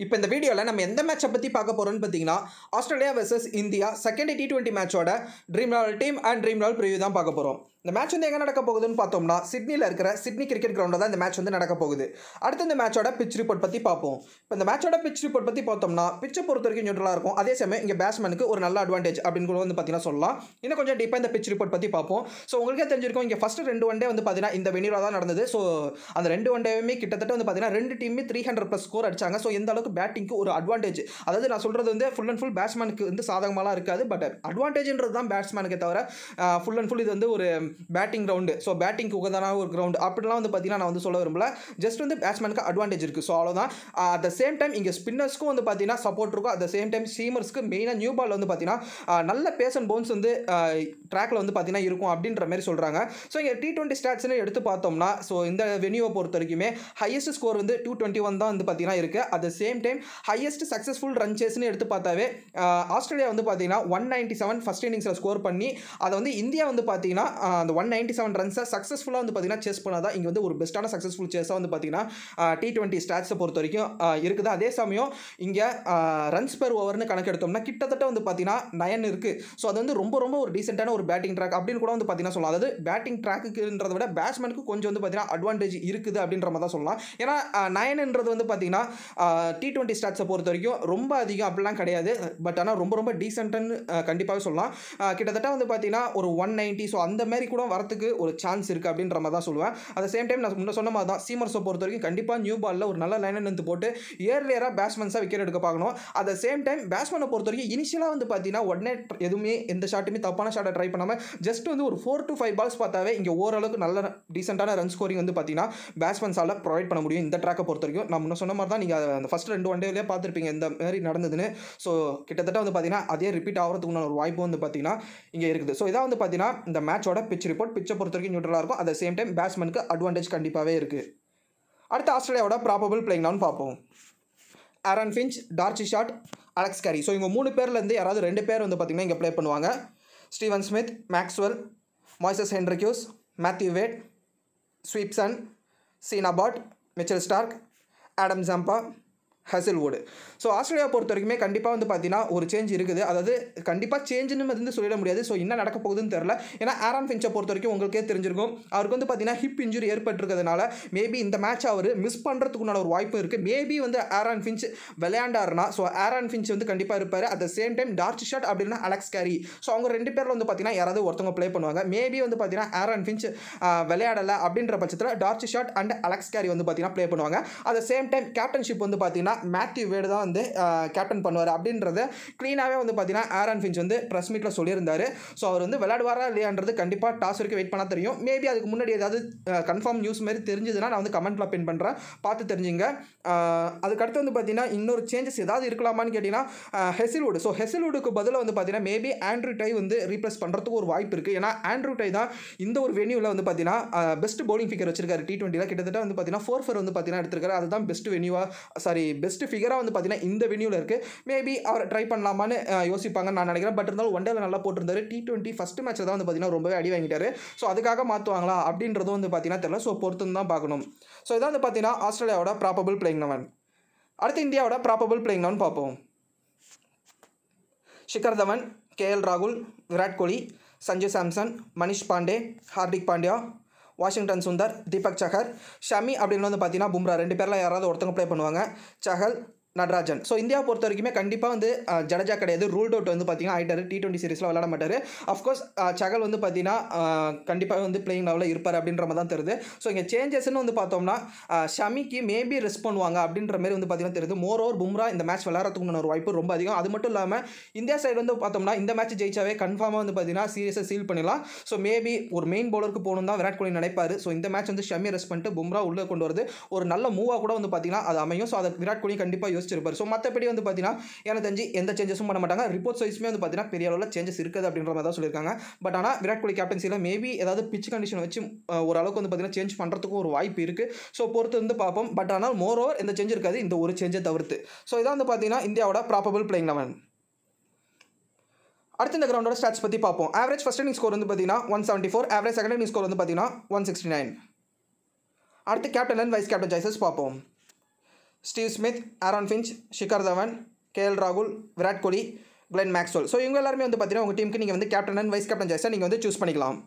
இப்போ இந்த வீடியோவில் நம்ம எந்த மேட்சை பற்றி பார்க்க போகிறோம்னு பார்த்தீங்கன்னா Australia versus India second T20 மேட்சோட dream level team and dream level preview தான் பார்க்க போகிறோம். இந்த மேட்ச் வந்து எங்கே நடக்க போகுதுன்னு பார்த்தோம்னா சிட்னியில் இருக்கிற சிட்னி கிரிக்கெட் கிரவுண்டில் தான் இந்த மேட்ச் வந்து நடக்க போகுது. அடுத்து இந்த மேட்சோட பிச் ரிப்போர்ட் பற்றி பார்ப்போம். இப்போ இந்த மேட்சோட பிச் ரிப்போர்ட் பற்றி பார்த்தோம்னா பிச்சை பொறுத்த வரைக்கும் நியூட்ரலாக இருக்கும். அதே சமயம் இங்கே பேட்ஸ்மேனுக்கு ஒரு நல்ல அட்வான்டேஜ் அப்படின்னு கூட வந்து பார்த்தீங்கன்னா சொல்லலாம். இன்னும் கொஞ்சம் டீப்பாக இந்த பிச் ரிப்போர்ட் பற்றி பார்ப்போம். ஸோ உங்களுக்கே தெரிஞ்சிருக்கும் இங்கே ஃபஸ்ட்டு 2 ஒன் டே வந்து பார்த்தீங்கன்னா இந்த வெனியூவில் தான் நடந்தது. ஸோ அந்த 2 ஒன் டேவுமே கிட்டத்தட்ட வந்து பார்த்தீங்கன்னா 2 டீமே 300+ ஸ்கோர் அடிச்சாங்க. ஸோ எந்த அளவுக்கு பேட்டிங்க்கு ஒரு அட்வான்டேஜ், அதாவது நான் சொல்கிறது வந்து ஃபுல் அண்ட் ஃபுல் பேட்ஸ்மேனுக்கு வந்து சாதகமாலாம் இருக்காது. பட் அட்வான்டேஜ்ன்றது தான் பேட்ஸ்மேனுக்கு தவிர ஃபுல் அண்ட் ஃபுல் இது வந்து ஒரு பேட்டிங் கிரவுண்டு. ஸோ பேட்டிங்க்கு உகதான ஒரு கிரவுண்டு அப்படிலாம் வந்து பார்த்தீங்கன்னா நான் வந்து சொல்ல விரும்பல. ஜஸ்ட் வந்து பேட்ஸ்மேனுக்கு அட்வான்டேஜ் இருக்குது. ஸோ அவ்வளோதான். அட் த சேம் டைம் இங்கே ஸ்பின்னர்ஸ்க்கும் வந்து பார்த்தீங்கன்னா சப்போர்ட் இருக்கும். அட் த சேம் டைம் சீமர்ஸ்க்கு மெயினாக நியூ பால் வந்து பார்த்தீங்கன்னா நல்ல பேஸ் அண்ட் பவுன்ஸ் வந்து ட்ராக்கில் வந்து பார்த்தீங்கன்னா இருக்கும் அப்படின்ற மாதிரி சொல்கிறாங்க. ஸோ இங்கே T20 ஸ்டாட்ஸ்னு எடுத்து பார்த்தோம்னா ஸோ இந்த வெனியூவை பொறுத்த வரைக்குமே ஹையஸ்ட் ஸ்கோர் வந்து 221 தான் வந்து பார்த்தீங்கன்னா இருக்குது. At the same time highest successful run சேஸ்னு எடுத்து பார்த்தாவே ஆஸ்திரேலியா வந்து பார்த்தீங்கன்னா 197 ஃபர்ஸ்ட் இன்னிங்ஸில் ஸ்கோர் பண்ணி அதை வந்து இந்தியா வந்து பார்த்தீங்கன்னா அந்த 197 ரன்ஸை சக்ஸஸ்ஃபுல்லாக வந்து பார்த்தீங்கன்னா சேஸ் பண்ணாதான் இங்கே வந்து ஒரு பெஸ்ட்டான சக்ஸஸ்ஃபுல் சேஸாக வந்து பார்த்தீங்கன்னா T20 ஸ்டாட்ஸை பொறுத்த வரைக்கும் இருக்குது. அதே சமயம் இங்கே ரன்ஸ் பெர் ஓவர்னு கணக்கு எடுத்தோம்னா கிட்டத்தட்ட வந்து பார்த்தீங்கன்னா 9 இருக்குது. ஸோ அது வந்து ரொம்ப ரொம்ப ஒரு டீசென்ட்டான ஒரு பேட்டிங் ட்ராக் அப்படின்னு கூட வந்து பார்த்தீங்கன்னா சொல்லலாம். அதாவது பேட்டிங் ட்ராக்குன்றதை விட பேட்ஸ்மேனுக்கு கொஞ்சம் வந்து பார்த்தீங்கன்னா அட்வான்டேஜ் இருக்குது அப்படின்ற மாதிரி தான் சொல்லலாம். ஏன்னா 9ன்றது வந்து பார்த்தீங்கன்னா T20 ஸ்டாட்ஸை பொறுத்த வரைக்கும் ரொம்ப அதிகம் அப்படிலாம் கிடையாது. பட் ஆனால் ரொம்ப ரொம்ப டீசென்ட்னு கண்டிப்பாகவே சொல்லலாம். கிட்டத்தட்ட வந்து பார்த்தீங்கன்னா ஒரு 190 ஸோ அந்த மாதிரி கூட வரத்துக்கு ஒரு சான்ஸ் இருக்குது அப்படின்ற மாதிரி தான் சொல்லுவேன். அட் சேம் டைம் நான் முன்ன சொன்ன மாதிரி தான் சீமர்ஸை பொறுத்த வரைக்கும் கண்டிப்பாக நியூ பாலில் ஒரு நல்ல லைன் லென்த் போட்டு ஏர்லியராக பேட்ஸ்மேன்ஸாக விக்கெட் எடுக்க பார்க்கணும். அட் சேம் டைம் பேட்ஸ்மேனை பொறுத்த வரைக்கும் இனிஷியலாக வந்து பார்த்தீங்கன்னா உடனே எதுவுமே எந்த ஷாட்டுமே தப்பான ஷாட்டை ட்ரை பண்ணாமல் ஜஸ்ட் வந்து ஒரு 4 to 5 பால்ஸ் பார்த்தாவே இங்கே ஓரளவுக்கு நல்ல டீசென்ட்டான ரன் ஸ்கோரிங் வந்து பார்த்தீங்கன்னா பேட்ஸ்மேன்ஸால் ப்ரொவைட் பண்ண முடியும். இந்த ட்ராக்கை பொறுத்த வரைக்கும் நான் முன்ன சொன்ன மாதிரி தான் நீங்கள் அந்த ஃபஸ்ட் 2 ஒன் டேவிலே பார்த்துருப்பீங்க இந்த மாதிரி நடந்ததுன்னு. ஸோ கிட்டத்தட்ட வந்து பார்த்தீங்கன்னா அதே ரிப்பீட் ஆகிறதுக்குள்ள ஒரு வாய்ப்பு வந்து பார்த்தீங்கன்னா இங்கே இருக்குது. ஸோ இதான் வந்து பார்த்தீங்கன்னா இந்த மேட்சோட பிச் ரிப்போர்ட். பிச்சை பொறுத்த வரைக்கும் நியூட்ரலாக இருக்கும். அட் சேம் டைம் பேட்ஸ்மேனுக்கு அட்வான்டேஜ் கண்டிப்பாகவே இருக்குது. அடுத்து ஆஸ்திரேலியாவோட ப்ராபபிள் பிளேயிங் லெவன் பார்ப்போம். Aaron Finch, Darcy Short, Alex Carey. So இவங்க 3 பேர்லேருந்து யாராவது 2 பேர் வந்து பார்த்தீங்கன்னா இங்கே ப்ளே பண்ணுவாங்க. Steven Smith, Maxwell, Moises Henriques, Matthew Wade, Swepson, Sean Abbott, Mitchell Starc, Adam Zampa, Hazlewood. So Australia பொறுத்த வரைக்குமே கண்டிப்பாக வந்து பார்த்தீங்கன்னா ஒரு சேஞ்ச் இருக்குது. அதாவது கண்டிப்பாக சேஞ்சுன்னு வந்து சொல்லிட முடியாது. ஸோ என்ன நடக்க போகுதுன்னு தெரில. ஏன்னா ஆரன் ஃபின்ச்சை பொறுத்த வரைக்கும் உங்களுக்கே தெரிஞ்சிருக்கும் அவருக்கு வந்து பார்த்தீங்கன்னா ஹிப் இன்ஜுரி ஏற்பட்டிருக்கிறதுனால மேபி இந்த மேட்ச் அவர் மிஸ் பண்ணுறதுக்குண்டான ஒரு வாய்ப்பு இருக்குது. மேபி வந்து ஆரன் ஃபின்ச் விளையாண்டாருனா ஸோ ஆரன் ஃபின்ச் வந்து கண்டிப்பாக இருப்பார். At the same time D'Arcy Short அப்படின்னா அலெக்ஸ் கேரி. ஸோ அவங்க 2 பேரில் வந்து பார்த்தீங்கன்னா யாராவது ஒருத்தவங்க ப்ளே பண்ணுவாங்க. மேபி வந்து பார்த்தீங்கன்னா ஆரன் ஃபின்ச் விளையாடலை அப்படின்ற பட்சத்தில் D'Arcy Short and Alex Carey வந்து பார்த்தீங்கன்னா ப்ளே பண்ணுவாங்க. At the same time captainship வந்து பார்த்தீங்கன்னா மேத்யூ வேட் தான் வந்து கேப்டன் பண்ணுவார் அப்படின்றத க்ளீனாகவே வந்து பார்த்தீங்கன்னா ஆரன் ஃபின்ச் வந்து ப்ரெஸ் மீட்டில் சொல்லியிருந்தார். ஸோ அவர் வந்து விளையாடுவாரா இல்லையான்றது கண்டிப்பாக டாஸ் வரைக்கும் வெயிட் பண்ணால் தெரியும். மேபி அதுக்கு முன்னாடி ஏதாவது கன்ஃபார்ம் நியூஸ் மாதிரி தெரிஞ்சதுன்னா நான் வந்து கமெண்ட்டில் பின் பண்ணுறேன், பார்த்து தெரிஞ்சுங்க. அதுக்கடுத்து வந்து பார்த்தீங்கன்னா இன்னொரு சேஞ்சஸ் ஏதாவது இருக்கலாமான்னு கேட்டிங்கன்னா ஹெசில்வுட். ஸோ ஹெசில்வுடுக்கு பதிலாக வந்து பார்த்தீங்கன்னா மேபி ஆண்ட்ரூ டை வந்து ரீப்ளேஸ் பண்ணுறதுக்கு ஒரு வாய்ப்பு இருக்குது. ஏன்னா ஆண்ட்ரூ டை தான் இந்த ஒரு வெனியூவில் வந்து பார்த்தீங்கன்னா பெஸ்ட் பவுலிங் ஃபிகர் வச்சிருக்காரு T20ல. கிட்டத்தட்ட வந்து பார்த்தீங்கன்னா 4 வந்து பார்த்தீங்கன்னா எடுத்திருக்காரு. அதுதான் பெஸ்ட் பெஸ்ட் ஃபிகராக வந்து பார்த்தீங்கன்னா இந்த வெனியூவில் இருக்குது. மேபி அவர் ட்ரை பண்ணலாமான்னு யோசிப்பாங்கன்னு நான் நினைக்கிறேன். பட் இருந்தாலும் ஒன் டேல நல்லா போட்டிருந்தாரு. T20 ஃபஸ்ட்டு மேட்ச்சில் தான் வந்து பார்த்தீங்கன்னா ரொம்பவே அடி வாங்கிட்டாரு. ஸோ அதுக்காக மாற்றுவாங்களா அப்படின்றதும் வந்து பார்த்தீங்கன்னா தெரியல. ஸோ பொறுத்து தான் பார்க்கணும். ஸோ இதான் வந்து பார்த்தீங்கன்னா ஆஸ்திரேலியாவோட ப்ராபபிள் பிளேயிங் லெவன். அடுத்து இந்தியாவோட ப்ராபபிள் பிளேயிங் லெவன் பார்ப்போம். ஷிகர் தவன், KL ராகுல், விராட் கோலி, சஞ்சு சாம்சன், மனிஷ் பாண்டே, ஹார்திக் பாண்டியா, வாஷிங்டன் சுந்தர், தீபக் சஹர், ஷமி அப்படின்னு வந்து பார்த்தீங்கன்னா பும்ரா 2 பேரில் யாராவது ஒருத்தவங்க ப்ளே பண்ணுவாங்க. சஹல், நடராஜன். ஸோ இந்தியா பொறுத்த வரைக்குமே கண்டிப்பாக வந்து ஜடேஜா கிடையாது, ரூல்ட் அவுட் வந்து பார்த்தீங்கன்னா ஆகிட்டார். T20 சீரிஸில் விளையாட மாட்டார். அஃப்கோர்ஸ் சகல் வந்து பார்த்தீங்கன்னா கண்டிப்பாக வந்து பிளேயிங் லெவலில் இருப்பார் அப்படின்ற மாதிரி தான் தெரியுது. ஸோ இங்கே சேஞ்சஸ்ன்னு வந்து பார்த்தோம்னா ஷமிக்கு மேபி ரெஸ்ட் பண்ணுவாங்க அப்படின்ற மாதிரி வந்து பார்த்தீங்கன்னா தெரியுது. மோர் ஓவர் பும்ரா இந்த மேட்ச் விளையாடுறதுக்கு ஒரு வாய்ப்பு ரொம்ப அதிகம். அது மட்டும் இல்லாமல் இந்தியா சைடு வந்து பார்த்தோம்னா இந்த மேட்ச் ஜெயிச்சாவே கன்ஃபார்மாக வந்து பார்த்தீங்கன்னா சீரியஸை சீல் பண்ணிடலாம். ஸோ மேபி ஒரு மெயின் பவுலருக்கு போகணும் தான் விராட் கோலி நினைப்பார். ஸோ இந்த மேட்ச் வந்து ஷமி ரெஸ்ட் பண்ணிட்டு பும்ரா உள்ளே கொண்டு வருது ஒரு நல்ல மூவாக கூட வந்து பார்த்தீங்கன்னா அது அமையும். ஸோ அதை விராட் கோலி கண்டிப்பாக யோசிச்சிருப்பார். ஸோ மற்றபடி வந்து பார்த்தீங்கன்னா எனக்கு தெரிஞ்சு எந்த சேஞ்சஸும் பண்ண மாட்டாங்க. ரிப்போர்ட்ஸ் வைஸ்மே வந்து பார்த்தீங்கன்னா பெரிய அளவில் சேஞ்சஸ் இருக்குது அப்படின்ற மாதிரி தான் சொல்லியிருக்காங்க. பட் ஆனால் விராட் கோலி கேப்டன்சியில் மேபி ஏதாவது பிச் கண்டிஷன் வச்சு ஓரளவுக்கு வந்து பார்த்தீங்கன்னா சேஞ்ச் பண்ணுறதுக்கும் ஒரு வாய்ப்பு இருக்குது. ஸோ பொறுத்து வந்து பார்ப்போம். பட் ஆனால் மோர் ஓவர் எந்த சேஞ்ச் இருக்காது இந்த ஒரு சேஞ்சை தவிர்த்து. ஸோ இதான் வந்து பார்த்தீங்கன்னா இந்தியாவோட ப்ராபபிள் பிளேயிங் லெவன். அடுத்து இந்த கிரவுண்டோட ஸ்டாட்ஸ் பற்றி பார்ப்போம். ஆவரேஜ் ஃபர்ஸ்ட் இன்னிங் ஸ்கோர் வந்து பார்த்தீங்கன்னா 174, ஆவரேஜ் செகண்ட் இன்னிங் ஸ்கோர் வந்து பார்த்தீங்கன்னா 169. அடுத்து captain and vice captain choices பார்ப்போம். Steve Smith, Aaron Finch, Shikhar Dhawan, KL ராகுல், Virat Kohli, Glenn Maxwell. So இவங்க எல்லாருமே வந்து பார்த்தீங்கன்னா உங்கள் டீமுக்கு நீங்கள் வந்து கேப்டன் அண்ட் வைஸ் கேப்டன் சாய்ஸை நீங்கள் வந்து சூஸ் பண்ணிக்கலாம்.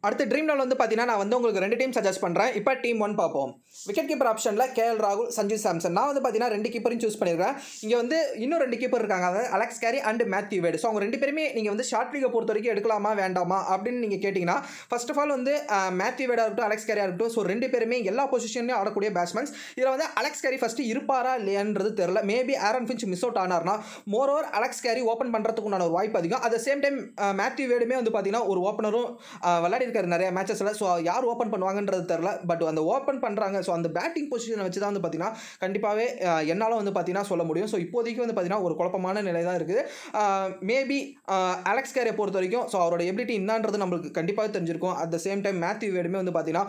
அடுத்து ட்ரீம் லெவல் வந்து பார்த்தீங்கன்னா நான் வந்து உங்களுக்கு 2 டீம் சஜஸ்ட் பண்ணுறேன். இப்போ டீம் 1 பார்ப்போம். விக்கெட் கீப்பர் ஆப்ஷனில் கேஎல் ராகுல், சஞ்சு சாம்சன். நான் வந்து பார்த்தீங்கன்னா 2 கீப்பரையும் சூஸ் பண்ணியிருக்கேன். இங்கே வந்து இன்னும் 2 கீப்பர் இருக்காங்க, அதாவது Alex Carey and Matthew Wade. So அவங்க 2 பேருமே நீங்கள் வந்து ஷார்ட் லீகை பொறுத்த வரைக்கும் எடுக்கலாமா வேண்டாமா அப்படின்னு நீங்கள் கேட்டிங்கன்னா, ஃபர்ஸ்ட் ஆஃப் ஆல் வந்து மேத்யூ வேடாக இருக்கட்டும், அலெக்ஸ் கேரியாக இருக்கட்டும், ஸோ 2 பேருமே எல்லா பொசிஷன்லையும் ஆடக்கூடிய பேட்ஸ்மேன்ஸ். இதில் வந்து அலெக்ஸ் கேரி ஃபஸ்ட்டு இருப்பாரா இல்லையான்றது தெரியல. Maybe Aaron Finch miss out ஆனார்னா more over Alex Carey open பண்ணுறதுக்கு உண்டான ஒரு வாய்ப்பு அதிகம். At the same time Matthew வேடுமே வந்து பார்த்தீங்கன்னா ஒரு ஓப்பனரும் விளையாடி இருக்காரு நிறைய மேட்சஸில். ஸோ யார் ஓப்பன் பண்ணுவாங்கன்றது தெரில. பட் அந்த ஓப்பன் பண்ணுறாங்க. ஸோ அந்த பேட்டிங் பொசிஷனை வச்சு தான் வந்து பார்த்தீங்கன்னா கண்டிப்பாகவே என்னால் வந்து பார்த்தீங்கன்னா சொல்ல முடியும். ஸோ இப்போதைக்கு வந்து பார்த்தீங்கன்னா ஒரு குழப்பமான நிலை தான் இருக்குது. மேபி அலெக்ஸ் கேரியை பொறுத்த வரைக்கும் ஸோ அவரோட எபிலிட்டி என்னன்றது நம்மளுக்கு கண்டிப்பாக தெரிஞ்சிருக்கும். At the same time Matthew வேடுமே வந்து பார்த்தீங்கன்னா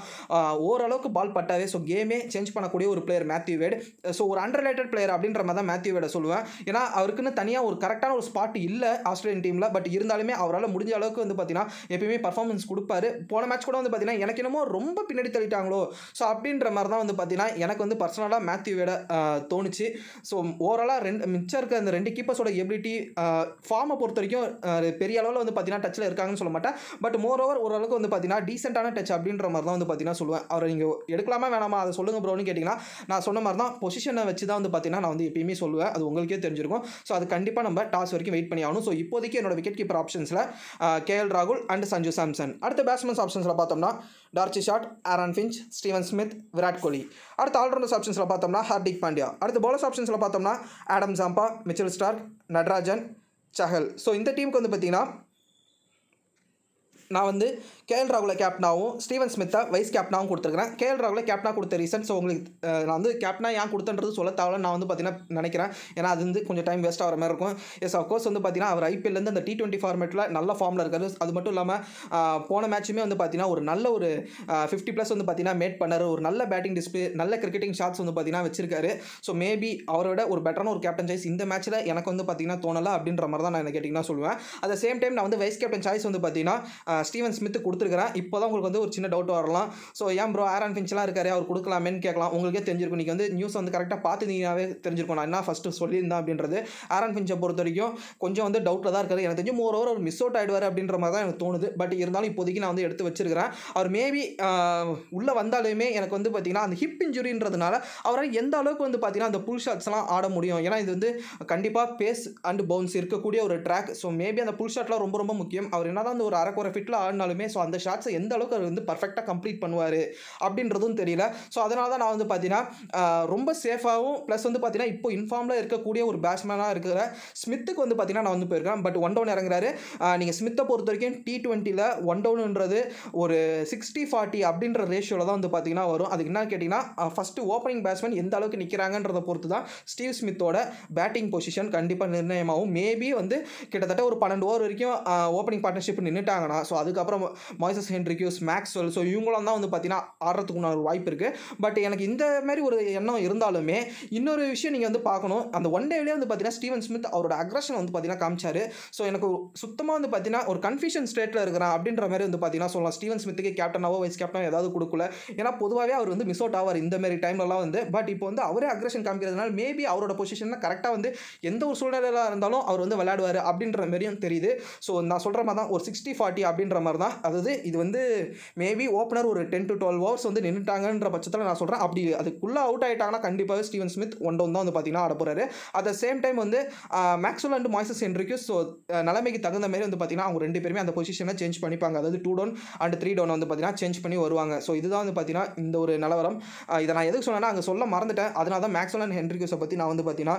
ஓரளவுக்கு பால் பட்டாவே ஸோ கேமே சேஞ்ச் பண்ணக்கூடிய ஒரு பிளேயர் மேத்யூ வேட். ஸோ ஒரு அண்டர்ரேட்டட் பிளேயர் அப்படின்ற மாதிரி தான் மேத்யூ வேடை சொல்லுவேன். ஏன்னா அவருக்குன்னு தனியாக ஒரு கரெக்டான ஒரு ஸ்பாட் இல்லை ஆஸ்திரேலியன் டீமில். பட் இருந்தாலுமே அவரால் முடிஞ்ச அளவுக்கு வந்து பார்த்தீங்கன்னா எப்பயுமே பர்ஃபார்மன்ஸ் கொடுப்பாரு. போன மேட்ச் கூட வந்து பார்த்தீங்கன்னா எனக்கு என்னமோ ரொம்ப பின்னாடி தள்ளிட்டாங்களோ ஸோ அப்படின்ற மாதிரி தான் வந்து பார்த்தீங்கன்னா எனக்கு வந்து பர்சனலாக மேத்யூ வேட தோணுச்சு. ஸோ ஓவராலாக மிச்சம் இருக்க அந்த 2 கீப்பர்ஸோட எபிலிட்டி ஃபார்மை பொறுத்த வரைக்கும் பெரிய அளவில் வந்து பார்த்தீங்கன்னா டச்சில் இருக்காங்கன்னு சொல்ல மாட்டேன். பட் மோர் ஓவர் ஓரளவுக்கு வந்து பார்த்தீங்கன்னா டீசென்டான டச் அப்படின்ற மாதிரி தான் வந்து பார்த்தீங்கன்னா சொல்லுவேன். அவரை நீங்கள் எடுக்கலாமா வேணாமா அதை சொல்லுங்கள் ப்ரோன்னு கேட்டிங்கன்னா நான் சொன்ன மாதிரி தான் பொசிஷனை வச்சு தான் வந்து பார்த்தீங்கன்னா நான் வந்து எப்பயுமே சொல்லுவேன். அது உங்களுக்கே தெரிஞ்சிருக்கும். ஸோ அது கண்டிப்பாக நம்ம டாஸ் வரைக்கும் வெயிட் பண்ணி ஆகணும். ஸோ இப்போதைக்கு என்னோட விக்கெட் கீப்பர் ஆப்ஷன்ஸில் கேஎல் ராகுல் அண்ட் சஞ்சு சாம்சன். அடுத்த பேட்ஸ்மேன்ஸ் ஆப்ஷன்ஸில் பார்த்தோம்னா D'Arcy Short, Aaron Finch, Steven Smith, Virat Kohli. அடுத்த ஆல்ரவுண்டர்ஸ் ஆப்ஷன்ஸில் பார்த்தோம்னா ஹார்திக் பாண்டியா. அடுத்த பவுலர்ஸ் ஆப்ஷன்ஸில் பார்த்தோம்னா Adam Zampa, Mitchell Starc, Natarajan, Chahal. So இந்த டீமுக்கு வந்து பார்த்தீங்கன்னா நான் வந்து கேஎல் ராகுலை கேப்டனாகவும் ஸ்டீவன் ஸ்மித்தை வைஸ் கேப்டனாகவும் கொடுத்துருக்கிறேன். கேஎல் ராகுலை கேப்டனாக கொடுத்த ரீசன் ஸோ உங்களுக்கு நான் வந்து கேப்டனாக ஏன் கொடுத்தன்றது சொல்ல தேவை நான் வந்து பார்த்தீங்கன்னா நினைக்கிறேன். ஏன்னா அது வந்து கொஞ்சம் டைம் வேஸ்ட் ஆகிற மாதிரி இருக்கும். எஸ் அஃப்கோர்ஸ் வந்து பார்த்தீங்கன்னா அவர் ஐபிஎல்லேருந்து அந்த T20 ஃபார்மேட்டில் நல்ல ஃபார்மில் இருக்காரு. அது மட்டும் இல்லாமல் போன மேட்சுமே வந்து பார்த்தீங்கன்னா ஒரு நல்ல ஒரு 50+ வந்து பார்த்தீங்கன்னா மேட் பண்ணார். ஒரு நல்ல பேட்டிங் டிஸ்பிளே, நல்ல கிரிக்கெட்டிங் ஷாட்ஸ் வந்து பார்த்தீங்கன்னா வச்சிருக்காரு. ஸோ மேபி அவரோட ஒரு பெட்டரான ஒரு கேப்டன் சாய்ஸ் இந்த மேட்ச்சில் எனக்கு வந்து பார்த்தீங்கன்னா தோணலை அப்படின்ற மாதிரி தான் நான் என்ன கேட்டிங்கன்னா சொல்லுவேன். அட் த சேம் டைம் நான் வந்து வைஸ் கேப்டன் சாய்ஸ் வந்து பார்த்தீங்கன்னா ஸ்டீவன் ஸ்மித் கொடுத்துருக்கிறேன். இப்போ தான் உங்களுக்கு வந்து ஒரு சின்ன டவுட் வரலாம். ஸோ ஏன் ப்ரோ ஆரோன் ஃபின்ச்லாம் இருக்காரு அவர் கொடுக்கலாமேன்னு கேட்கலாம். உங்களுக்கே தெரிஞ்சிருக்கும். நீங்கள் வந்து நியூஸ் வந்து கரெக்டாக பார்த்துருந்தீங்கன்னாவே தெரிஞ்சிருக்கும் நான் என்ன ஃபஸ்ட்டு சொல்லியிருந்தேன் அப்படின்றது. ஆரோன் ஃபின்ச்சை பொறுத்த வரைக்கும் கொஞ்சம் வந்து டவுட்டில் தான் இருக்காரு. எனக்கு தெரிஞ்சு மோர் ஓவர் ஒரு மிஸ் அவுட் ஆகிடுவார் அப்படின்ற மாதிரி தான் எனக்கு தோணுது. பட் இருந்தாலும் இப்போதைக்கு நான் வந்து எடுத்து வச்சிருக்கிறேன். அவர் மேபி உள்ளே வந்தாலுமே எனக்கு வந்து பார்த்தீங்கன்னா அந்த ஹிப் இன்ஜுரின்றதுனால அவரால் எந்த அளவுக்கு வந்து பார்த்தீங்கன்னா அந்த புல் ஷாட்ஸ்லாம் ஆட முடியும். ஏன்னா இது வந்து கண்டிப்பாக பேஸ் அண்ட் பவுன்ஸ் இருக்கக்கூடிய ஒரு ட்ராக். ஸோ மேபி அந்த புல் ஷாட்லாம் ரொம்ப ரொம்ப முக்கியம். அவர் என்ன தான் ஒரு அரைக்குறை ஃபிட்டில் ஆடினாலுமே ஸோ அந்த ஷாட்ஸை எந்த அளவுக்கு அவர் வந்து பர்ஃபெக்டாக கம்ப்ளீட் பண்ணுவார் அப்படின்றதும் தெரியல. ஸோ அதனால தான் நான் வந்து பார்த்தீங்கன்னா ரொம்ப சேஃபாகவும் ப்ளஸ் வந்து பார்த்தீங்கன்னா இப்போ இன்ஃபார்மில் இருக்கக்கூடிய ஒரு பேட்ஸ்மேனாக இருக்கிற ஸ்மித்துக்கு வந்து பார்த்தீங்கன்னா நான் வந்து போயிருக்கேன். பட் 1 டவுன் இறங்குறாரு. நீங்கள் ஸ்மித்தை பொறுத்த வரைக்கும் T20ல் 1 டவுனுன்றது ஒரு 60-40 அப்படின்ற ரேஷியோவில் தான் வந்து பார்த்தீங்கன்னா வரும். அதுக்கு என்ன கேட்டிங்கன்னா ஃபஸ்ட்டு ஓப்பனிங் பேட்ஸ்மேன் எந்த அளவுக்கு நிற்கிறாங்கன்றதை பொறுத்து தான் ஸ்டீவ் ஸ்மித்தோட பேட்டிங் பொசிஷன் கண்டிப்பாக நிர்ணயமாகும். மேபி வந்து கிட்டத்தட்ட ஒரு 12 ஓவர் வரைக்கும் ஓப்பனிங் பார்ட்னர்ஷிப் நின்றுட்டாங்கன்னா ஸோ அதுக்கப்புறம் மாய்சஸ் ஹென்ரிக்யூஸ், மேக்ஸ்வெல் ஸோ இவங்களாம் தான் வந்து பார்த்தீங்கன்னா ஆடுறதுக்கு ஒரு வாய்ப்பு இருக்குது. பட் எனக்கு இந்த மாதிரி ஒரு எண்ணம் இருந்தாலுமே இன்னொரு விஷயம் நீங்கள் வந்து பார்க்கணும். அந்த 1 டேவிலே வந்து பார்த்தீங்கன்னா ஸ்டீவன் ஸ்மித் அவரோட அக்ரஷன் வந்து பார்த்தீங்கன்னா காமிச்சாரு. ஸோ எனக்கு சுத்தமாக வந்து பார்த்தீங்கன்னா ஒரு கன்ஃபியூஷன் ஸ்டேட்டில் இருக்கிறான் அப்படின்ற மாதிரி வந்து பார்த்தீங்கன்னா சொல்லலாம். ஸ்டீவன் ஸ்மித்துக்கு கேப்டனாவோ வைஸ் கேப்டனோ ஏதாவது கொடுக்கல. ஏன்னா பொதுவாகவே அவர் வந்து மிஸ் அவுட் ஆவார் இந்த மாதிரி டைம்லலாம் வந்து. பட் இப்போ வந்து அவரே அக்ரஷன் காமிக்கிறதுனால மேபி அவரோட பொசிஷனில் கரெக்டாக வந்து எந்த ஒரு சூழ்நிலையில் இருந்தாலும் அவர் வந்து விளையாடுவார் அப்படின்ற மாதிரியும் தெரியுது. ஸோ நான் சொல்கிற மாதிரி தான் ஒரு 60-40 அப்படின்ற மாதிரி தான். அதாவது இது வந்து மேபி ஓப்பனர் ஒரு 10 to 12 ஹவர்ஸ் வந்து நின்றுட்டாங்கன்ற பட்சத்தில் நான் சொல்கிறேன். அப்படி அதுக்குள்ளே அவுட் ஆகிட்டாங்கன்னா கண்டிப்பாக ஸ்டீவன் ஸ்மித் 1 டவுன் தான் வந்து பார்த்தீங்கன்னா ஆட போகிறாரு. அட் த சேம் டைம் வந்து மேக்ஸ்வெல் அண்ட் மாய்சஸ் ஹென்ரிக்யூஸ் ஸோ நிலைமைக்கு தகுந்த மாதிரி வந்து பார்த்தீங்கன்னா அவங்க 2 பேருமே அந்த பொசிஷனை சேஞ்ச் பண்ணிப்பாங்க. அதாவது 2 டவுன் அண்ட் 3 டவுன் வந்து பார்த்தீங்கன்னா சேஞ்ச் பண்ணி வருவாங்க. ஸோ இதுதான் வந்து பார்த்தீங்கன்னா இந்த ஒரு நிலவரம். இதை நான் எதுக்கு சொன்னேன்னா அங்கே சொல்ல மறந்துட்டேன். அதனால தான் மேக்ஸ்வெல் அண்ட் ஹென்ரிக்யூஸை பற்றி நான் வந்து பார்த்தீங்கன்னா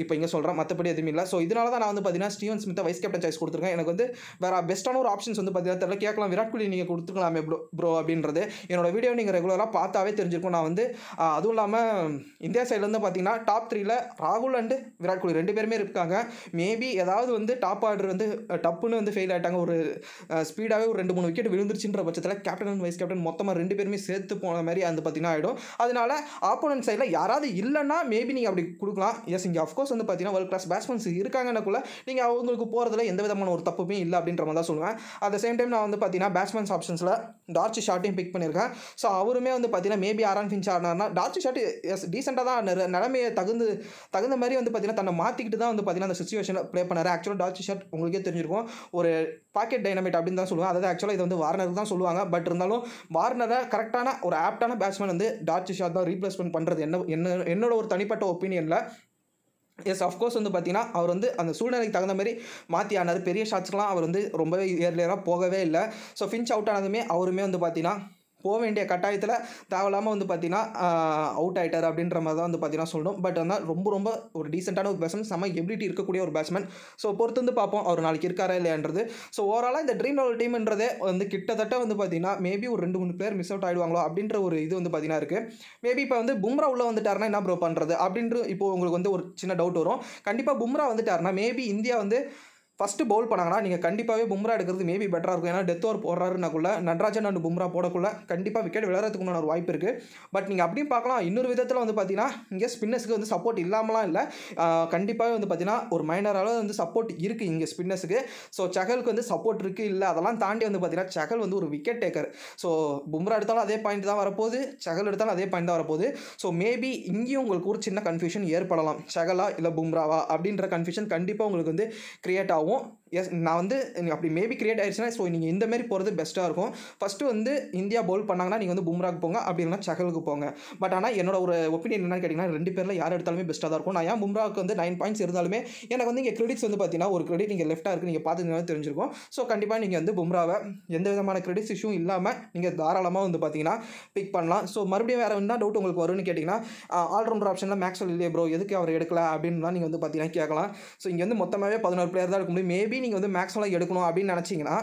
இப்போ இங்கே சொல்கிறேன். மற்றபடி எதுவுமே இல்லை. ஸோ இதனால தான் நான் வந்து பார்த்தீங்கன்னா ஸ்டீவன் ஸ்மித்தை வைஸ் கேப்டன் சாய்ஸ் கொடுத்துருக்கேன். எனக்கு வந்து வேறு பெஸ்ட்டான ஒரு ஆப்ஷன்ஸ் வந்து பார்த்தீங்கன்னா தெரியல. கேட்கலாம் விராட் கோலி நீங்கள் கொடுத்துக்கலாமே ப்ரோ அப்படின்றது. என்னோட வீடியோ நீங்கள் ரெகுலராக பார்த்தாவே தெரிஞ்சிருக்கும். நான் வந்து அதுவும் இல்லாமல் இந்தியா சைட்லேருந்து பார்த்தீங்கன்னா டாப் 3ல் ராகுல் அண்டு விராட் கோலி 2 பேருமே இருக்காங்க. மேபி ஏதாவது வந்து டாப் ஆர்டர் வந்து டப்புன்னு வந்து ஃபெயில் ஆகிட்டாங்க. ஒரு ஸ்பீடாகவே ஒரு 2-3 விக்கெட் விழுந்துருச்சுன்ற பட்சத்தில் கேப்டன் அண்ட் வைஸ் கேப்டன் மொத்தமாக 2 பேருமே சேர்த்து போன மாதிரி வந்து பார்த்தீங்கன்னா ஆகிடும். அதனால ஆப்போனன்ட் சைடில் யாராவது இல்லைன்னா மேபி நீங்கள் அப்படி கொடுக்கலாம். எஸ் இங்கே அஃப்கோர்ஸ் வந்து பார்த்தீங்கன்னா வேர்ல்ட் கிளாஸ் பேட்ஸ்மேன்ஸ் இருக்காங்கன்னக்குள்ள நீங்கள் அவங்களுக்கு போகிறதுல எந்த விதமான ஒரு தப்புமே இல்லை அப்படின்ற மாதிரி தான் சொல்லுவேன். அட் த சேம் டைம் நான் வந்து பார்த்தீங்கன்னா பேட்ஸ்மேன்ஸ் ஆப்ஷன்ஸில் டார்ச் ஷாட்டையும் பிக் பண்ணியிருக்கேன். ஸோ அவருமே வந்து பார்த்தீங்கன்னா மேபி ஆரான் ஃபின்ச் ஆடினார்னா டார்ச் ஷாட் டீசெண்டாக தான் நிலைமையை தகுந்த மாதிரி வந்து பார்த்தீங்கன்னா தன்னை மாற்றிக்கிட்டு தான் வந்து பார்த்தீங்கன்னா அந்த சுச்சுவேஷனில் ப்ளே பண்ணார். ஆக்சுவலாக டார்ச் ஷாட் உங்களுக்கே தெரிஞ்சிருக்கும், ஒரு பாக்கெட் டைனமைட் அப்படின்னு தான் சொல்லுவாங்க. அதாவது ஆக்சுவலாக இது வந்து வார்னர் தான் சொல்லுவாங்க. பட் இருந்தாலும் வார்னரை கரெக்டான ஒரு ஆப்டான பேட்ஸ்மேன் வந்து டார்ச் ஷாட் தான் ரீப்ளேஸ்மெண்ட் பண்ணுறது என்னோட ஒரு தனிப்பட்ட ஒப்பீனியனில். எஸ் அஃப்கோர்ஸ் வந்து பார்த்தீங்கன்னா அவர் வந்து அந்த சூழ்நிலைக்கு தகுந்த மாதிரி மாற்றி ஆனார். பெரிய ஷாட்ஸ்க்கெலாம் அவர் வந்து ரொம்பவே ஏர்லியராக போகவே இல்லை. ஸோ ஃபின்ச் அவுட் ஆனதுமே அவருமே வந்து பார்த்தீங்கன்னா போக வேண்டிய கட்டாயத்தில் தேவையில்லாமல் வந்து பார்த்தீங்கன்னா அவுட் ஆகிட்டார் அப்படின்ற மாதிரி தான் வந்து பார்த்தீங்கன்னா சொல்லணும். பட் ஆனால் ரொம்ப ஒரு டீசெண்டான ஒரு பேட்ஸ்மேன், செம்ம எபிலிட்டி இருக்கக்கூடிய ஒரு பேட்ஸ்மேன். ஸோ பொறுத்து வந்து பார்ப்போம் அவர் நாளைக்கு இருக்காரா இல்லையான்றது. ஸோ ஓவராலாக இந்த ட்ரீம் லெவல் டீம்ன்றதே வந்து கிட்டத்தட்ட வந்து பார்த்தீங்கன்னா மேபி ஒரு 2-3 பிளேயர் மிஸ் அவுட் ஆகிடுவாங்களோ அப்படின்ற ஒரு இது வந்து பார்த்தீங்கன்னா இருக்குது. மேபி இப்போ வந்து பும்ரா உள்ள வந்துட்டாருன்னா என்ன ப்ரோ பண்ணுறது அப்படின்ற இப்போ உங்களுக்கு வந்து ஒரு சின்ன டவுட் வரும். கண்டிப்பாக பும்ரா வந்துட்டாருன்னா மேபி இந்தியா வந்து ஃபஸ்ட்டு பவுல் பண்ணாங்கன்னா நீங்கள் கண்டிப்பாகவே பும்ரா எடுக்கிறது மேபி பெட்டராக இருக்கும். ஏன்னா டெத் ஓவர் போடுறாருனாக்குள்ள நட்ராஜன் அண்ட் பும்ரா போடக்குள்ள கண்டிப்பாக விக்கெட் விளையாடுறதுக்கு ஒரு வாய்ப்பு இருக்குது. பட் நீங்கள் அப்படியும் பார்க்கலாம், இன்னொரு விதத்தில் வந்து பார்த்தீங்கன்னா இங்கே ஸ்பின்னர்ஸுக்கு வந்து சப்போர்ட் இல்லாமலாம் இல்லை, கண்டிப்பாகவே வந்து பார்த்தீங்கன்னா ஒரு மைனர் அளவு வந்து சப்போர்ட் இருக்குது இங்கே ஸ்பின்னர்ஸுக்கு. ஸோ சகலுக்கு வந்து சப்போர்ட் இருக்குது இல்லை அதெல்லாம் தாண்டி வந்து பார்த்தீங்கன்னா சகல் வந்து ஒரு விக்கெட் டேக்கர். ஸோ பும்ரா எடுத்தாலும் அதே பாயிண்ட் தான் வரப்போகுது, சகல் எடுத்தாலும் அதே பாயிண்ட் தான் வரப்போகுது. ஸோ மேபி இங்கேயும் உங்களுக்கு ஒரு சின்ன கன்ஃபியூஷன் ஏற்படலாம், சகலா இல்லை பும்ராவா அப்படின்ற கன்ஃபியூஷன் கண்டிப்பாக உங்களுக்கு வந்து கிரியேட் ஆகும். எஸ் நான் வந்து அப்படி மேபி கிரியேட் ஆயிடுச்சுன்னா ஸோ நீங்கள் இந்த மாதிரி போகிறது பெஸ்ட்டாக இருக்கும். ஃபஸ்ட்டு வந்து இந்தியா பவுல் பண்ணாங்கன்னா நீங்கள் வந்து பும்ராக்கு போங்க, அப்படி இல்லைனா சகலுக்கு போங்க. பட் ஆனால் என்னோட ஒரு ஒப்பீனியன் என்னன்னு கேட்டிங்கன்னா 2 பேரில் யார் எடுத்தாலுமே பெஸ்ட்டாக தான் இருக்கும். நான் ஏன் பும்ராவுக்கு வந்து 9 பாயிண்ட்ஸ் இருந்தாலுமே எனக்கு வந்து இங்கே கிரெடிட்ஸ் வந்து பார்த்தீங்கன்னா ஒரு கிரெடிட் நீங்கள் லெஃப்ட்டாக இருக்குது நீங்கள் பார்த்துருந்தாலும் தெரிஞ்சிருக்கும். ஸோ கண்டிப்பாக நீங்கள் வந்து பும்ராவை எந்த விதமான கிரெடிட்ஸ் இஷ்யூ இல்லாமல் நீங்கள் தாராளமாக வந்து பார்த்தீங்கன்னா பிக் பண்ணலாம். ஸோ மறுபடியும் வேறு என்ன டவுட் உங்களுக்கு வரும்னு கேட்டிங்கன்னா ஆல்ரவுண்டர் ஆப்ஷனில் மேக்ஸ்வெல் இல்லையே ப்ரோ எதுக்கு அவர் எடுக்கல அப்படின்லாம் நீங்கள் வந்து பார்த்தீங்கன்னா கேட்கலாம். ஸோ இங்கே வந்து மொத்தமாகவே 11 பிளேயர் தான் இருக்க முடியும். மேபி நீங்கள் வந்து மேக்ஸ்வெல்லாம் எடுக்கணும் அப்படின்னு நினச்சிங்கன்னா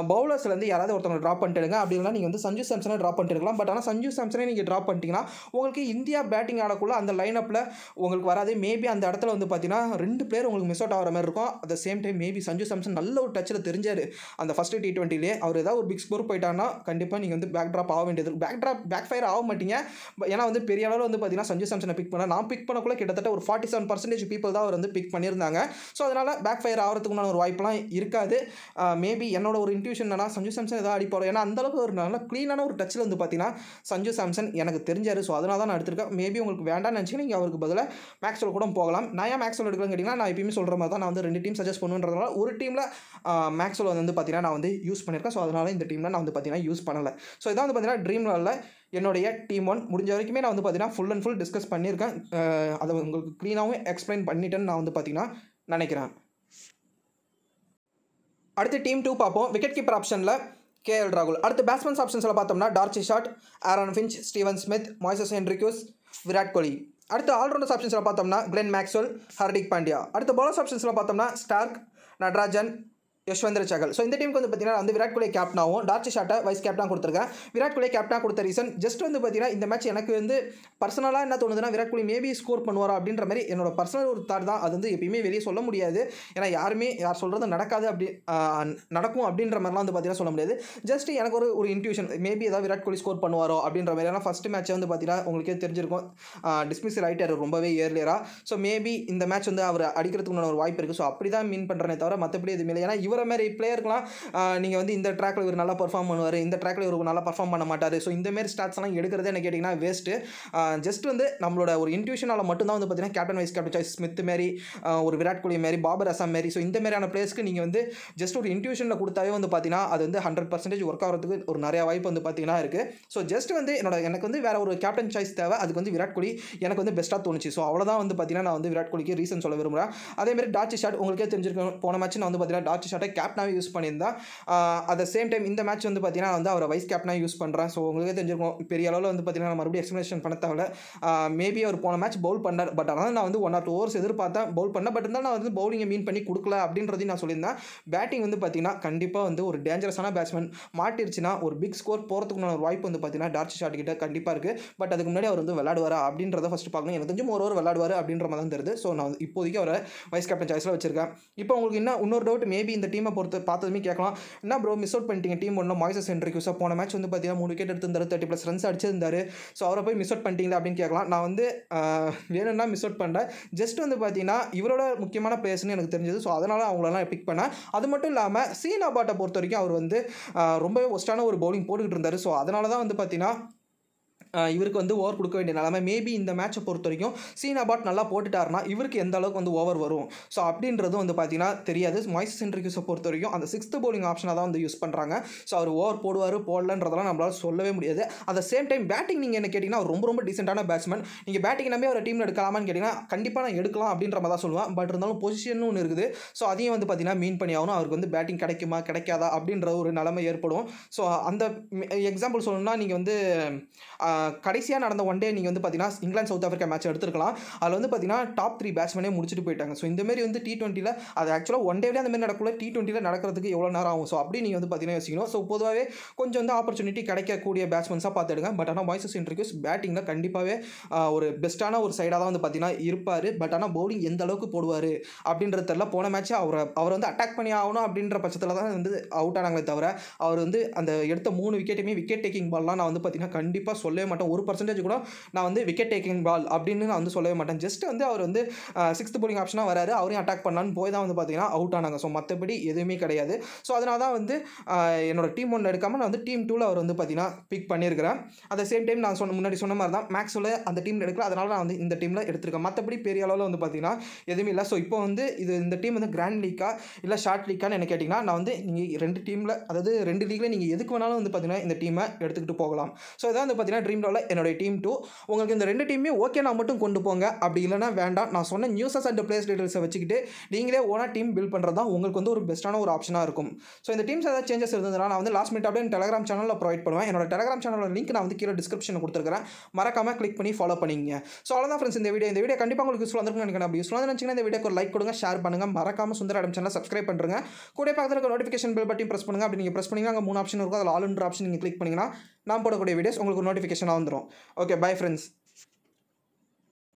பவுலர்ஸ்லேருந்து யாராவது ஒருத்தவங்க ட்ராப் பண்ணிட்டு எடுங்க, அப்படி இல்லைனா நீங்கள் வந்து சஞ்சு சாம்சனை ட்ராப் பண்ணிட்டு இருக்கலாம். பட் ஆனால் சஞ்சு சாம்சனை நீங்கள் ட்ராப் பண்ணிட்டீங்கன்னா உங்களுக்கு இந்தியா பேட்டிங் ஆடக்குள்ள அந்த லைனப்பில் உங்களுக்கு வராது. மேபி அந்த இடத்துல வந்து பார்த்தீங்கன்னா 2 பிளேயர் உங்களுக்கு மிஸ் அவுட் ஆகிற மாதிரி இருக்கும். At the same time maybe Sanju Samson நல்ல ஒரு டச்சில் தெரிஞ்சார் அந்த ஃபஸ்ட்டு T20லேயே. அவர் ஏதாவது ஒரு பிக் ஸ்கோர் போயிட்டாங்கன்னா கண்டிப்பாக நீங்கள் வந்து பேக் ட்ராப் ஆக வேண்டியது, பேக் ஃபயர் ஆக மாட்டீங்க. ஏன்னா வந்து பெரிய அளவில் வந்து பார்த்தீங்கன்னா சஞ்சு சாம்சனை பிக் பண்ண நான் பிக் பண்ணக்குள்ள கிட்டத்தட்ட ஒரு 47% பீப்புள் தான் அவர் வந்து பிக் பண்ணியிருந்தாங்க. ஸோ அதனால் பேக் ஃபயர் ஆகிறதுக்குண்டான ஒரு வாய்ப்பெலாம் இருக்காது. மேபி என்னோட ஒரு இன்ட்யூஷன் என்னன்னா சஞ்சு சாம்சன் ஏதாவது அடிப்பார். ஏன்னா அந்தளவுக்கு ஒரு நல்ல க்ளீனான ஒரு டச்சில் வந்து பார்த்தீங்கன்னா சஞ்சு சாம்சன் எனக்கு தெரிஞ்சார். ஸோ அதனால தான் நான் எடுத்திருக்கேன். மேபி உங்களுக்கு வேண்டாம்னு நினச்சிங்கன்னா நீங்கள் அவருக்கு பதிலாக மேக்ஸ்வெல் கூட போகலாம். நான் ஏன் மேக்ஸ்வெல் எடுக்கலாம்னு கேட்டிங்கன்னா நான் எப்பயுமே சொல்கிற மாதிரி தான் நான் வந்து 2 டீம் சஜஸ்ட் பண்ணுன்றதுனால ஒரு டீமில் மேக்ஸ்வெல் வந்து பார்த்தீங்கன்னா நான் வந்து யூஸ் பண்ணியிருக்கேன். ஸோ அதனால் இந்த டீமில் நான் வந்து பார்த்தீங்கன்னா யூஸ் பண்ணலை. ஸோ இதான் வந்து பார்த்தீங்கன்னா ட்ரீம் லெவலில் என்னுடைய டீம் 1 முடிஞ்ச வரைக்குமே நான் வந்து பார்த்தீங்கன்னா ஃபுல் அண்ட் ஃபுல் டிஸ்கஸ் பண்ணியிருக்கேன். அதை உங்களுக்கு க்ளீனாகவும் எக்ஸ்பிளைன் பண்ணிட்டேன்னு நான் வந்து பார்த்தீங்கன்னா நினைக்கிறேன். அடுத்து டீம் 2 பார்ப்போம். விக்கெட் கீப்பர் ஆப்ஷனில் KL ராகுல். அடுத்து பேட்ஸ்மேன்ஸ் ஆப்ஷன்ஸில் பார்த்தோம்னா D'Arcy Short, Aaron Finch, Steven Smith, Moises Henriques, Virat Kohli. அடுத்து ஆல்ரவுண்டர்ஸ் ஆப்ஷன்ஸில் பார்த்தோம்னா கிளென் மேக்ஸ்வெல், ஹார்திக் பாண்டியா. அடுத்து பவுலர்ஸ் ஆப்ஷன்ஸில் பார்த்தோம்னா ஸ்டார்க், நட்ராஜன், யஷ்வந்தர் சகல். ஸோ இந்த டீமுக்கு வந்து பார்த்தீங்கன்னா வந்து விராட் கோலி கேப்டனாகவும் டார்ச் ஷாட்டை வைஸ் கேப்டனாக கொடுத்துருக்கேன். விராட் கோலி கேப்டனாக கொடுத்த ரீசன் ஜஸ்ட் வந்து பார்த்தீங்கன்னா இந்த மேட்ச் எனக்கு வந்து பர்சனலாக என்ன தோணுதுன்னா விராட் கோலி மேபி ஸ்கோர் பண்ணுவாரா அப்படின்ற மாதிரி என்னோட பர்சனல் ஒரு தாட் தான். அது வந்து எப்பயுமே வெளியே சொல்ல முடியாது. ஏன்னா யார் சொல்கிறது நடக்காது அப்படி நடக்கும் அப்படின்ற மாதிரிலாம் வந்து பார்த்தீங்கன்னா சொல்ல முடியாது. ஜஸ்ட் எனக்கு ஒரு இன்ட்யூஷன் மேபி ஏதாவது விராட் கோலி ஸ்கோர் பண்ணுவாரோ அப்படின்ற மாதிரி. ஏன்னா ஃபஸ்ட்டு மேட்ச்சை வந்து பார்த்தீங்கன்னா உங்களுக்கே தெரிஞ்சிருக்கும் டிஸ்மிஸ் ஆகிட்டார் ரொம்பவே ஏர்லியராக. ஸோ மேபி இந்த மேட்ச் வந்து அவர் அடிக்கிறதுக்கு ஒரு வாய்ப்பு இருக்குது. ஸோ அப்படி தான் மீன் பண்ணுறேனே தவிர மற்றபடி எதுவுமே இல்லை. ஏன்னா இவரை மாதிரி பிளேயருக்குலாம் நீங்கள் வந்து இந்த ட்ராக்கில் இவர் நல்லா பர்ஃபார்ம் பண்ணுவார், இந்த ட்ராக்கில் இவர் நல்லா பர்ஃபார்ம் பண்ண மாட்டார். ஸோ இந்தமாரி ஸ்டாட்ஸ்லாம் எடுக்கிறதே என்ன கேட்டிங்கன்னா வேஸ்ட்டு. ஜஸ்ட் வந்து நம்மளோட ஒரு இன்ட்யூஷனால் மட்டும்தான் வந்து பார்த்தீங்கன்னா captain vice captain choice Smith மாரி, ஒரு விராட் கோலி மாரி, பாபர் அசாம் மாரி, ஸோ இந்த மாதிரியான பிளேயர்ஸ்க்கு நீங்கள் வந்து ஜஸ்ட் ஒரு இன்ட்யூஷனில் கொடுத்தாவே வந்து பார்த்தீங்கன்னா அது வந்து 100% ஒர்க் ஆகிறதுக்கு ஒரு நிறையா வாய்ப்பு வந்து பார்த்தீங்கன்னா இருக்குது. ஸோ ஜஸ்ட் வந்து எனக்கு வந்து வேறு ஒரு கேப்டன் சாய்ஸ் தேவை, அதுக்கு வந்து விராட் கோலி எனக்கு வந்து பெஸ்ட்டாக தோணுச்சு. ஸோ அவ்வளோதான் வந்து பார்த்தீங்கன்னா நான் வந்து விராட் கோலிக்கு ரீசன் சொல்ல விரும்புகிறேன். அதேமாதிரி டார்ச் ஷாட் உங்களுக்கே தெரிஞ்சிருக்கணும், போன மேட்ச் நான் வந்து பார்த்தீங்கன்னா டார்ச் ஷாட்டை கேப்டனாகவே யூஸ் பண்ணியிருந்தேன். அட் த சேம் டைம் இந்த மேட்ச் வந்து பார்த்தீங்கன்னா வந்து அவரை வைஸ் கேப்டனாக யூஸ் பண்ணுறேன். ஸோ உங்களுக்கே தெரிஞ்சிருக்கும் பெரிய அளவில் வந்து பார்த்தீங்கன்னா நான் மறுபடியும் எக்ஸ்பிளேஷன் பண்ண தேவை. மேபி அவர் போன மேட்ச் பவுல் பண்ணார், பட் ஆனால் நான் வந்து 1 or 2 ஓவர்ஸ் எதிர்பார்த்தேன் பவுல் பண்ணேன். பட் இருந்தாலும் நான் வந்து பவுலிங்கை மீன் பண்ணி கொடுக்கல அப்படின்றதையும் நான் சொல்லியிருந்தேன். பேட்டிங் வந்து பார்த்தீங்கன்னா கண்டிப்பாக வந்து ஒரு டேஞ்சரஸான பேட்ஸ்மேன் மாட்டிருச்சுன்னா ஒரு பிக் ஸ்கோர் போகிறதுக்குள்ள ஒரு வாய்ப்பு வந்து பார்த்தீங்கன்னா டார்ச் ஷாட் கிட்ட கண்டிப்பாக இருக்குது. பட் அதுக்கு முன்னாடி அவர் வந்து விளையாடுவாரா அப்படின்றத ஃபஸ்ட்டு பார்க்கணும். எனக்கு தெரிஞ்சு ஒரு ஓவர் விளையாடுவார் அப்படின்ற மாதிரி தான் தெரியுது. ஸோ நான் இப்போதைக்கு அவரை வைஸ் கேப்டன் சாய்ஸில் வச்சிருக்கேன். இப்போ உங்களுக்கு இன்னொரு டவுட், மேபி இந்த டீமை பார்த்ததுமே கேட்கலாம், என்ன ப்ரோ மிஸ் அவுட் பண்ணிட்டீங்க டீம் ஒன்றும் மாய்ஸஸ் ஹென்ரிக்யூஸா போன மேட்ச் வந்து பார்த்தீங்கன்னா 3 விக்கெட் எடுத்திருந்தாரு, 30+ ரன்ஸ் அடிச்சிருந்தாரு. ஸோ அவரை போய் மிஸ் அவுட் பண்ணிட்டீங்களா அப்படின்னு கேட்கலாம். நான் வந்து வேணும்னா மிஸ் அவுட் பண்ணுறேன். ஜஸ்ட் வந்து பார்த்தீங்கன்னா இவரோட முக்கியமான பிளேயர்ஸ்னு எனக்கு தெரிஞ்சது. ஸோ அதனால் அவங்களெல்லாம் பிக் பண்ணேன். அது மட்டும் இல்லாமல் சீனா பாட்டை பொறுத்த வரைக்கும் அவர் வந்து ரொம்பவே ஒஸ்டான ஒரு பவுலிங் போட்டுக்கிட்டு இருந்தார். ஸோ அதனால தான் வந்து பார்த்தீங்கன்னா இவருக்கு வந்து ஓவர் கொடுக்க வேண்டிய நிலைமை. மேபி இந்த மேட்சை பொறுத்த வரைக்கும் சீனாபாட் நல்லா போட்டுட்டாருன்னா இவருக்கு எந்த அளவுக்கு வந்து ஓவர் வரும் ஸோ அப்படின்றது வந்து பார்த்தீங்கன்னா தெரியாது. மாய்ஸஸ் ஹென்ரிக்யூஸை பொறுத்த வரைக்கும் அந்த 6th bowling ஆப்ஷனாக தான் வந்து யூஸ் பண்ணுறாங்க. ஸோ அவர் ஓவர் போடுவார் போடலன்றதெல்லாம் நம்மளால் சொல்லவே முடியாது. At the same time batting நீங்கள் என்ன கேட்டிங்கன்னா அவர் ரொம்ப டீசெண்டான பேட்ஸ்மேன். நீங்கள் பேட்டிங் நம்பி ஒரு டீமில் எடுக்கலாமான்னு கேட்டிங்கன்னா கண்டிப்பாக நான் எடுக்கலாம் அப்படின்ற மாதிரி தான் சொல்லுவேன். பட் இருந்தாலும் பொசிஷன் ஒன்று இருக்குது. ஸோ அதையும் வந்து பார்த்தீங்கன்னா மீன் பண்ணி ஆகணும். அவருக்கு வந்து பேட்டிங் கிடைக்குமா கிடைக்காதா அப்படின்ற ஒரு நிலைமை ஏற்படும். ஸோ அந்த எக்ஸாம்பிள் சொல்லணும்னா நீங்கள் வந்து கடைசியாக நடந்த ஒன் டே நீங்கள் வந்து பார்த்தீங்கன்னா இங்கிலாந்து சவுத் ஆஃப்ரிக்கா மேட்ச் எடுத்துருக்கலாம். அதில் வந்து பார்த்தீங்கன்னா டாப் 3 பேட்ஸ்மேனே முடிச்சுட்டு போயிட்டாங்க. ஸோ இந்தமாரி வந்து T20 அது ஆக்சுவலாக ஒன் டேவிலே அந்தமாரி நடக்கல, T20 நடக்கிறதுக்கு எவ்வளோ நேரம் ஆகும். ஸோ அப்படி நீங்கள் வந்து பார்த்தீங்கன்னா யோசிக்கணும். ஸோ பொதுவாகவே கொஞ்சம் வந்து ஆப்பர்ச்சுனிட்டி கிடைக்கக்கூடிய பேட்ஸ்மேன்ஸாக பார்த்து எடுங்க. பட் ஆனால் மாய்ஸஸ் ஹென்ரிக்யூஸ் பேட்டிங்கில் கண்டிப்பாகவே ஒரு பெஸ்ட்டான ஒரு சைடாக தான் வந்து பார்த்தீங்கன்னா இருப்பார். பட் ஆனால் பவுலிங் எந்த அளவுக்கு போடுவார் அப்படின்றது தெரியல. போன மேட்ச் அவர் வந்து அட்டாக் பண்ணி ஆகணும் அப்படின்ற பட்சத்தில் தான் வந்து அவுட் ஆனாங்களே தவிர அவர் வந்து அந்த எடுத்த 3 விக்கெட்டுமே விக்கெட் டேக்கிங் பால்லாம் நான் வந்து பார்த்தீங்கன்னா கண்டிப்பாக சொல்லவே மாட்டேன். 1% கூட நான் வந்து விக்கெட் டேக்கிங் பால் அப்படின்னு நான் வந்து சொல்லவே மாட்டேன். ஜஸ்ட் வந்து அவர் வந்து 6th bowling ஆப்ஷனாக வராரு, அவரையும் அட்டாக் பண்ணலான்னு போய் தான் வந்து பார்த்தீங்கன்னா அவுட் ஆனாங்க. ஸோ மற்றபடி எதுவுமே கிடையாது. ஸோ அதனால தான் வந்து என்னோட டீம் 1 எடுக்காமல் நான் வந்து டீம் 2ல் அவர் வந்து பார்த்தீங்கன்னா பிக் பண்ணியிருக்கிறேன். அட் த சேம் டைம் நான் முன்னாடி சொன்ன மாதிரி தான் மேக்ஸில் அந்த டீமில் எடுக்கல, அதனால நான் வந்து இந்த டீமில் எடுத்திருக்கேன். மற்றபடி பெரிய அளவில் வந்து பார்த்தீங்கன்னா எதுவுமே இல்லை. ஸோ இப்போ வந்து இந்த டீம் வந்து கிராண்ட் லீக்கா இல்லை ஷார்ட் லீக்கான்னு என்ன கேட்டிங்கன்னா நான் வந்து நீங்கள் 2 டீமில் அதாவது 2 லீக்கில் நீங்கள் எதுக்கு வேணாலும் வந்து பார்த்தீங்கன்னா இந்த டீமை எடுத்துக்கிட்டு போகலாம். ஸோ இதான் வந்து பார்த்தீங்கன்னா ட்ரீம் லெவலில் என்னுடைய டீம் 2. உங்களுக்கு இந்த 2 டீமே ஓகே நான் மட்டும் கொண்டு போங்க, அப்படி இல்லைனா வேண்டாம். நான் சொன்ன நியூஸஸ் அண்ட் பிளேஸ் டீடைல்ஸை வச்சுக்கிட்டு நீங்களே ஓனாக டீம் பில்ட் பண்ணுறது தான் உங்களுக்கு வந்து ஒரு பெஸ்ட்டான ஒரு ஆப்ஷனாக இருக்கும். ஸோ இந்த டீம்ஸ் ஏதாவது சேஞ்சஸ் இருந்ததுன்னா நான் வந்து லாஸ்ட் மினிட் அப்படியே டெலிகிராம் சேனலில் ப்ரொவைட் பண்ணுவேன். என்னோட டெலிகிராம் சேனலோட லிங்க் நான் வந்து கீழே டிஸ்கிரிப்ஷனில் கொடுத்துருக்கேன். மறக்காமல் கிளிக் பண்ணி ஃபாலோ பண்ணிங்க. ஸோ அவ்வளோதான் ஃப்ரெண்ட்ஸ் இந்த வீடியோ கண்டிப்பாக உங்களுக்கு யூஸ்ஃபுல்லாக இருக்கும்னு நினைக்கிறேன். அப்படி யூஸ்ஃபுல்லாக நினச்சிங்கன்னா இந்த வீடியோக்கு ஒரு லைக் கொடுங்க, ஷேர் பண்ணுங்கள், மறக்காமல் சுந்தர் அடம் சேனலை சப்ஸ்கிரைப் பண்ணுங்க. கூட பக்கத்தில் இருக்க நோட்டிஃபிகேஷன் பெல் பட்டன் ப்ரெஸ் பண்ணுங்கள். அப்படி நீங்கள் ப்ரெஸ் பண்ணிங்கன்னா அங்கே 3 ஆப்ஷன் இருக்கும். அதில் ஆல் ஆப்ஷன் நீங்கள் கிளிக் பண்ணிங்கன்னா நான் போடக்கூடிய வீடியோஸ் உங்களுக்கு நோட்டிஃபிகேஷனாக வந்துடும். Okay bye friends.